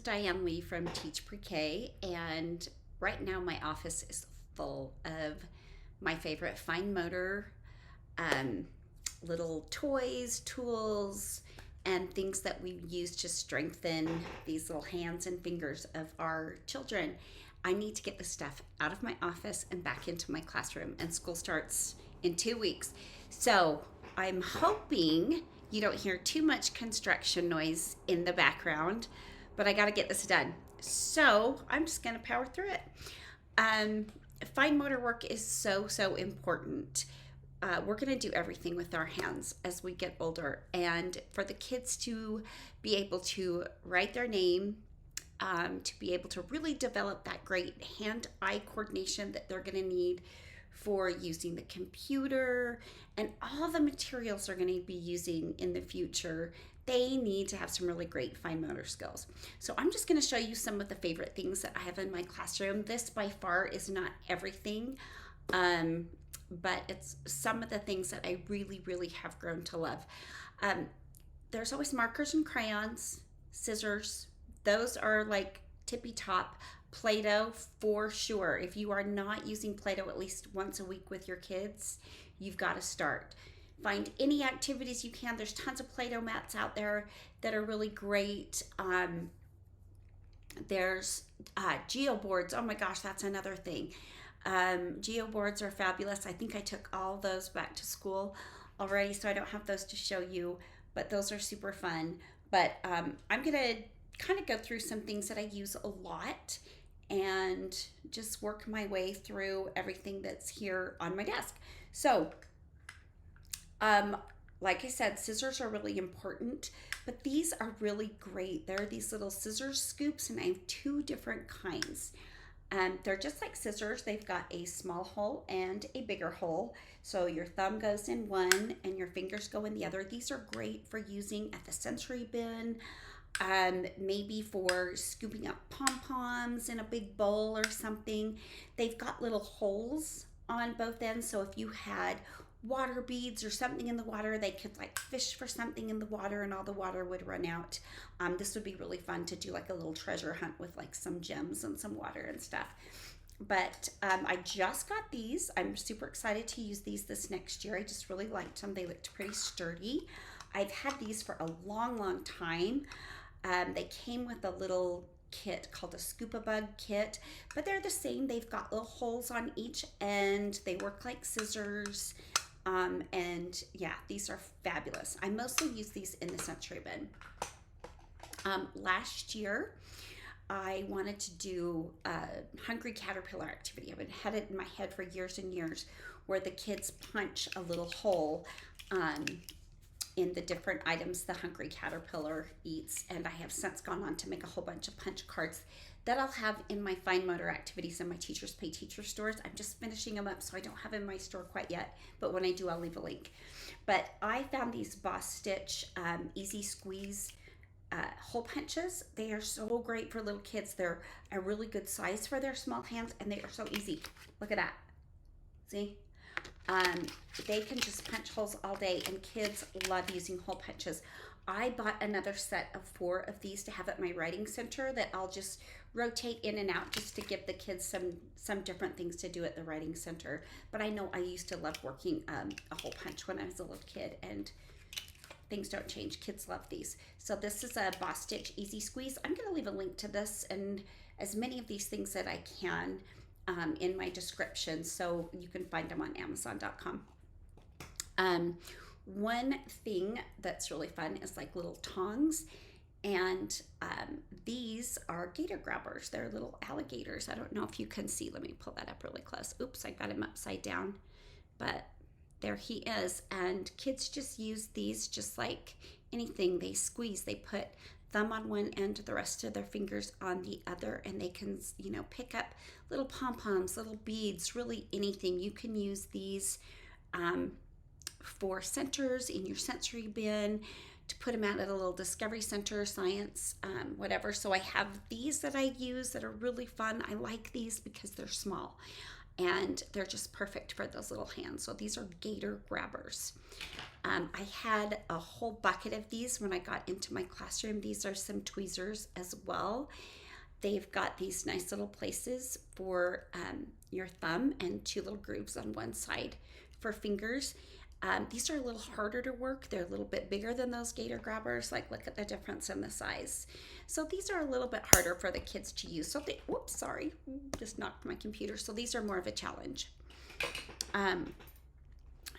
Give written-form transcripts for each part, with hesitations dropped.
Diane Lee from Teach Pre-K, and right now my office is full of my favorite fine motor um, little toys, tools, and things that we use to strengthen these little hands and fingers of our children. I need to get this stuff out of my office and back into my classroom, and school starts in 2 weeks. So I'm hoping you don't hear too much construction noise in the background, but I got to get this done. So I'm just going to power through it. Fine motor work is so important. We're going to do everything with our hands as we get older, and for the kids to be able to write their name, to be able to really develop that great hand-eye coordination that they're going to need for using the computer and all the materials they're going to be using in the future. They need to have some really great fine motor skills. So I'm just going to show you some of the favorite things that I have in my classroom. This by far is not everything, but it's some of the things that I really have grown to love. There's always markers and crayons, scissors. Those are like tippy top. Play-Doh for sure. If you are not using Play-Doh at least once a week with your kids, you've got to start. Find any activities you can. There's tons of Play-Doh mats out there that are really great. There's Geoboards. Oh my gosh, that's another thing. Geoboards are fabulous. I think I took all those back to school already, so I don't have those to show you, but those are super fun. But I'm going to kind of go through some things that I use a lot and just work my way through everything that's here on my desk. So, like I said, scissors are really important, but these are really great. There are these little scissors scoops, and I have 2 different kinds. They're just like scissors. They've got a small hole and a bigger hole. So your thumb goes in one and your fingers go in the other. These are great for using at the sensory bin, maybe for scooping up Pom Poms in a big bowl or something. They've got little holes on both ends, so if you had water beads or something in the water, they could like fish for something in the water and all the water would run out. This would be really fun to do like a little treasure hunt with like some gems and some water and stuff. But I just got these. I'm super excited to use these this next year. I just really liked them. They looked pretty sturdy. I've had these for a long time. They came with a little kit called a Scuba Bug kit, but they're the same. They've got little holes on each end. They work like scissors. And yeah, these are fabulous. I mostly use these in the sensory bin. Last year, I wanted to do a Hungry Caterpillar activity. I've had it in my head for years and years, where the kids punch a little hole in the different items the Hungry Caterpillar eats, and I have since gone on to make a whole bunch of punch cards that I'll have in my fine motor activities in my Teachers Pay Teacher stores. I'm just finishing them up, so I don't have in my store quite yet, but when I do, I'll leave a link. But I found these Boss Stitch Easy Squeeze hole punches. They are so great for little kids. They're a really good size for their small hands, and they are so easy. Look at that. See? They can just punch holes all day, and kids love using hole punches. I bought another set of 4 of these to have at my writing center that I'll just rotate in and out just to give the kids some different things to do at the writing center. But I know I used to love working a hole punch when I was a little kid, and things don't change. Kids love these. So this is a Boss Stitch Easy Squeeze. I'm going to leave a link to this and as many of these things that I can in my description, so you can find them on Amazon.com. One thing that's really fun is like little tongs, and these are Gator Grabbers. They're little alligators. I don't know if you can see. Let me pull that up really close. Oops, I got him upside down, but there he is. And kids just use these just like anything. They squeeze. They put thumb on one end, the rest of their fingers on the other, and they can, you know, pick up little pom-poms, little beads, really anything. You can use these for centers in your sensory bin, to put them out at a little discovery center, science, whatever. So I have these that I use that are really fun. I like these because they're small and they're just perfect for those little hands. So these are Gator Grabbers. I had a whole bucket of these when I got into my classroom. These are some tweezers as well. They've got these nice little places for your thumb and 2 little grooves on one side for fingers. These are a little harder to work. They're a little bit bigger than those Gator Grabbers. Like, look at the difference in the size. So these are a little bit harder for the kids to use. So they, whoops, sorry, just knocked my computer. So these are more of a challenge.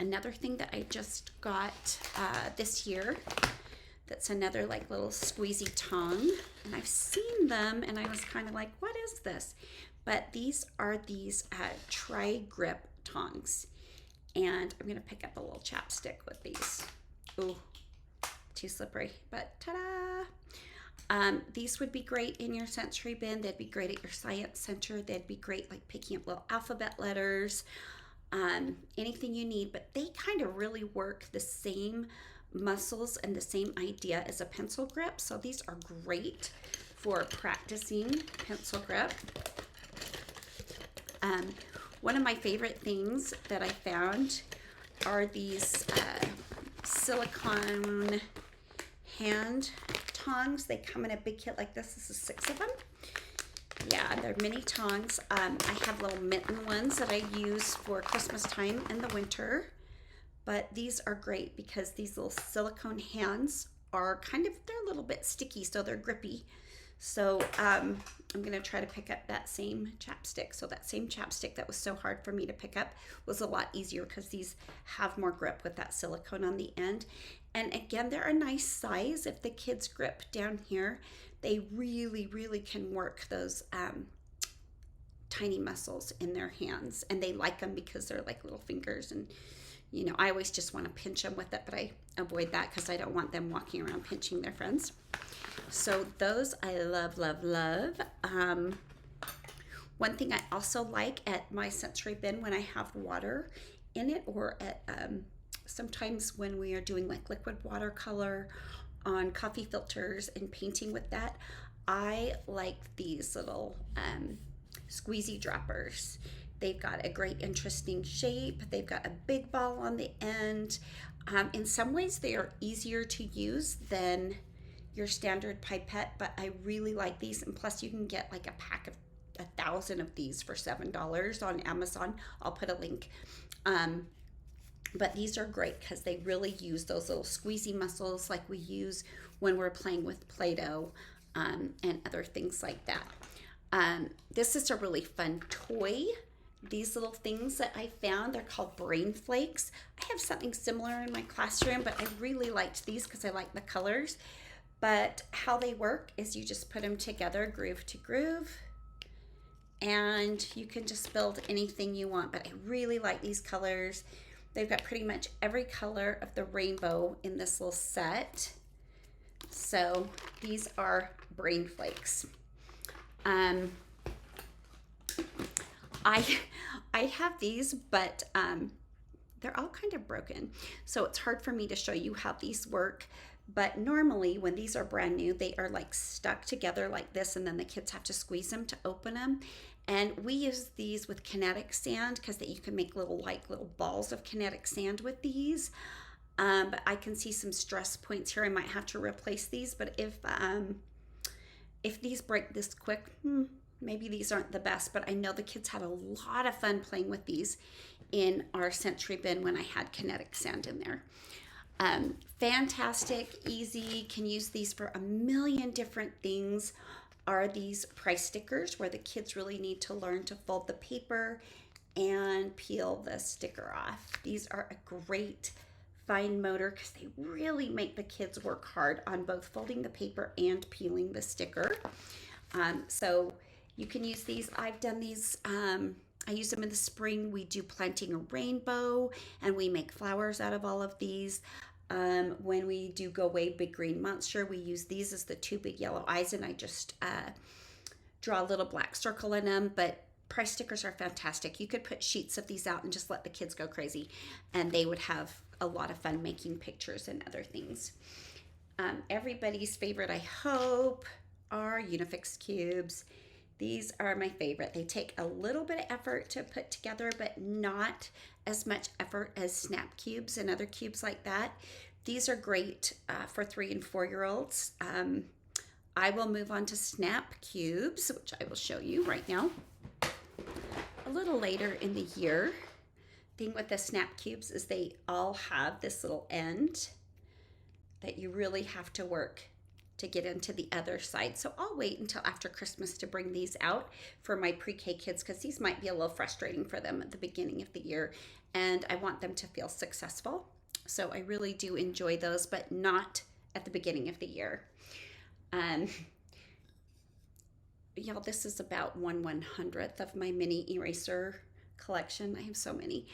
Another thing that I just got this year, that's another like little squeezy tong, and I've seen them and I was kind of like, what is this? But these are these tri-grip tongs, and I'm gonna pick up a little chapstick with these. Ooh, too slippery, but ta-da! These would be great in your sensory bin. They'd be great at your science center. They'd be great like picking up little alphabet letters, anything you need, but they kind of really work the same muscles and the same idea as a pencil grip. So these are great for practicing pencil grip. One of my favorite things that I found are these silicone hand tongs. They come in a big kit like this. This is 6 of them. Yeah, they're mini tongs. I have little mitten ones that I use for Christmas time in the winter. But these are great because these little silicone hands are they're a little bit sticky, so they're grippy. So I'm going to try to pick up that same chapstick. So that same chapstick that was so hard for me to pick up was a lot easier because these have more grip with that silicone on the end. And again, they're a nice size. If the kids grip down here, they really, really can work those tiny muscles in their hands. And they like them because they're like little fingers. And, you know, I always just want to pinch them with it, but I avoid that because I don't want them walking around pinching their friends. So those I love, love, love. One thing I also like at my sensory bin when I have water in it, or at sometimes when we are doing like liquid watercolor on coffee filters and painting with that, I like these little squeezy droppers. They've got a great interesting shape. They've got a big ball on the end. In some ways they are easier to use than your standard pipette, but I really like these. And plus you can get like a pack of 1,000 of these for $7 on Amazon. I'll put a link. But these are great because they really use those little squeezy muscles like we use when we're playing with Play-Doh and other things like that. This is a really fun toy. These little things that I found, they're called brain flakes. I have something similar in my classroom, but I really liked these because I like the colors. But how they work is you just put them together groove to groove, and you can just build anything you want. But I really like these colors. They've got pretty much every color of the rainbow in this little set. So these are brain flakes. I have these, but they're all kind of broken. So it's hard for me to show you how these work. But normally when these are brand new, they are like stuck together like this, and then the kids have to squeeze them to open them. And we use these with kinetic sand because you can make little balls of kinetic sand with these. But I can see some stress points here. I might have to replace these. But if these break this quick, maybe these aren't the best. But I know the kids had a lot of fun playing with these in our sensory bin when I had kinetic sand in there. Fantastic, easy, can use these for a million different things. Are these price stickers where the kids really need to learn to fold the paper and peel the sticker off. These are a great fine motor because they really make the kids work hard on both folding the paper and peeling the sticker. So you can use these. I've done these. I use them in the spring. We do planting a rainbow and we make flowers out of all of these. When we do Go Away Big Green Monster, we use these as the 2 big yellow eyes, and I just draw a little black circle in them. But price stickers are fantastic. You could put sheets of these out and just let the kids go crazy, and they would have a lot of fun making pictures and other things. Everybody's favorite, I hope, are Unifix Cubes. These are my favorite. They take a little bit of effort to put together, but not as much effort as snap cubes and other cubes like that. These are great for 3 and 4-year-olds. I will move on to snap cubes, which I will show you right now. A little later in the year, thing with the snap cubes is they all have this little end that you really have to work to get into the other side. So I'll wait until after Christmas to bring these out for my pre-K kids, because these might be a little frustrating for them at the beginning of the year, and I want them to feel successful. So I really do enjoy those, but not at the beginning of the year. Y'all, this is about 1/100th of my mini eraser collection. I have so many.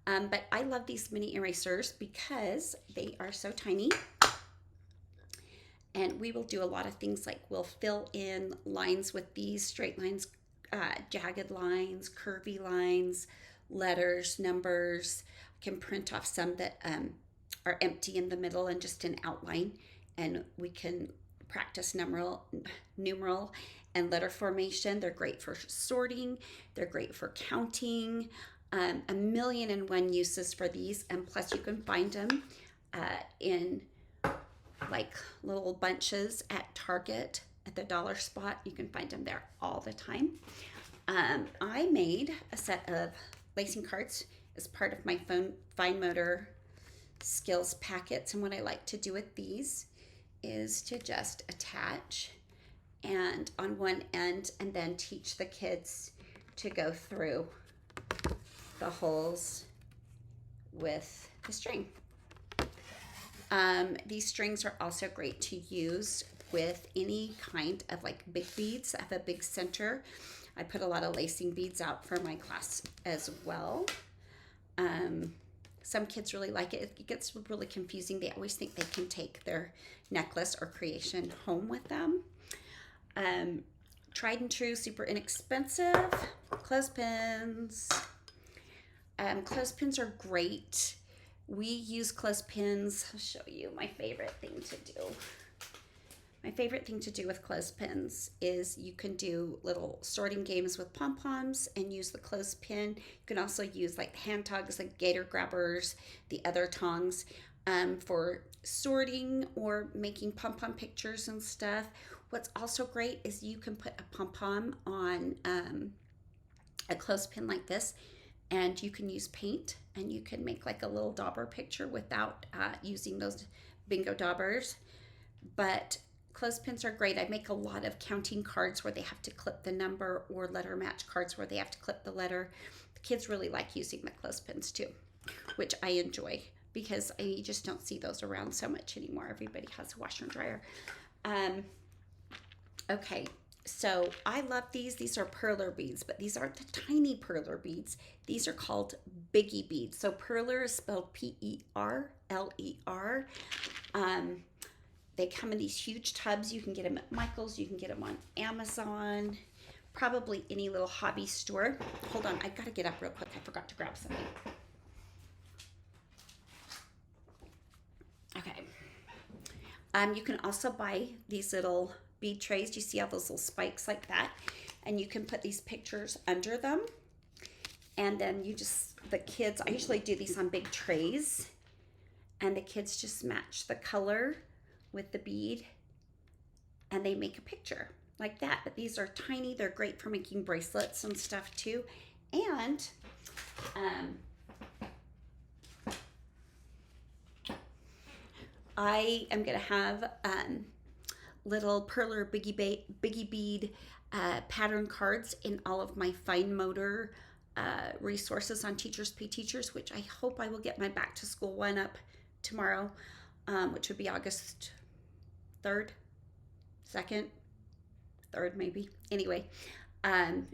But I love these mini erasers because they are so tiny. And we will do a lot of things, like we'll fill in lines with these straight lines, jagged lines, curvy lines, letters, numbers. I can print off some that are empty in the middle and just an outline. And we can practice numeral and letter formation. They're great for sorting. They're great for counting. 1,000,001 uses for these. And plus you can find them in like little bunches at Target, at the dollar spot. You can find them there all the time. I made a set of lacing cards as part of my fine motor skills packets. And what I like to do with these is to just attach and on one end, and then teach the kids to go through the holes with the string. These strings are also great to use with any kind of like big beads. I have a big center. I put a lot of lacing beads out for my class as well. Some kids really like it. It gets really confusing. They always think they can take their necklace or creation home with them. Tried and true, super inexpensive clothespins. Clothespins are great. We use clothespins. I'll show you my favorite thing to do. My favorite thing to do with clothespins is you can do little sorting games with Pom Poms and use the clothespin. You can also use like hand tongs, like Gator Grabbers, the other tongs, for sorting or making Pom Pom pictures and stuff. What's also great is you can put a Pom Pom on a clothespin like this, and you can use paint and you can make like a little dauber picture without using those bingo daubers. But clothespins are great. I make a lot of counting cards where they have to clip the number, or letter match cards where they have to clip the letter. The kids really like using the clothespins too, which I enjoy because I just don't see those around so much anymore. Everybody has a washer and dryer. Okay, so I love these. These are perler beads, but these aren't the tiny perler beads. These are called Biggie Beads. So perler is spelled P-E-R-L-E-R. They come in these huge tubs. You can get them at Michael's. You can get them on Amazon. Probably any little hobby store. Hold on, I gotta get up real quick. I forgot to grab something. Okay. You can also buy these little bead trays. You see all those little spikes like that? And you can put these pictures under them. And then you just, the kids, I usually do these on big trays. And the kids just match the color with the bead. And they make a picture like that. But these are tiny. They're great for making bracelets and stuff too. And I am going to have little perler Biggie Bead pattern cards in all of my fine motor resources on Teachers Pay Teachers, which I hope I will get my back to school one up tomorrow, which would be August 3rd, 2nd, 3rd maybe. Anyway,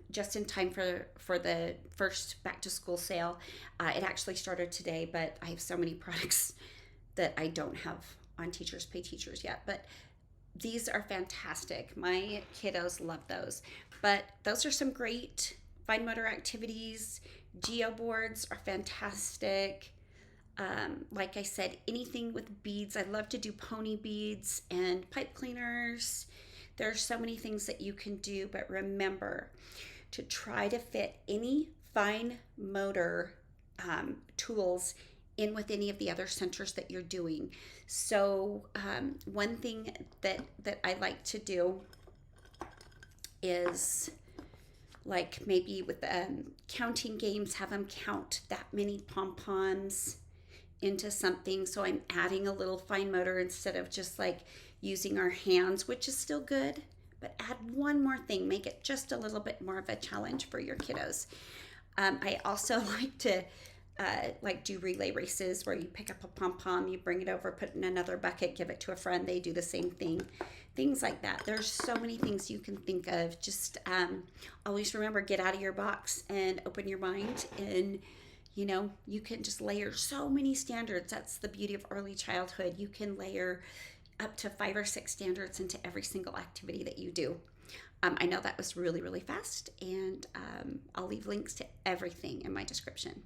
just in time for the first back to school sale. It actually started today, but I have so many products that I don't have on Teachers Pay Teachers yet. But these are fantastic. My kiddos love those. But those are some great fine motor activities. Geoboards are fantastic. Like I said, anything with beads. I love to do pony beads and pipe cleaners. There's so many things that you can do, but remember to try to fit any fine motor tools in with any of the other centers that you're doing. So one thing that I like to do is, like, maybe with counting games, have them count that many pom poms into something. So I'm adding a little fine motor instead of just like using our hands, which is still good, but add one more thing, make it just a little bit more of a challenge for your kiddos. I also like to do relay races where you pick up a pom pom, you bring it over, put it in another bucket, give it to a friend, they do the same thing. Things like that. There's so many things you can think of. Just always remember, get out of your box and open your mind, and you can just layer so many standards. That's the beauty of early childhood. You can layer up to 5 or 6 standards into every single activity that you do. I know that was really, really fast, and I'll leave links to everything in my description.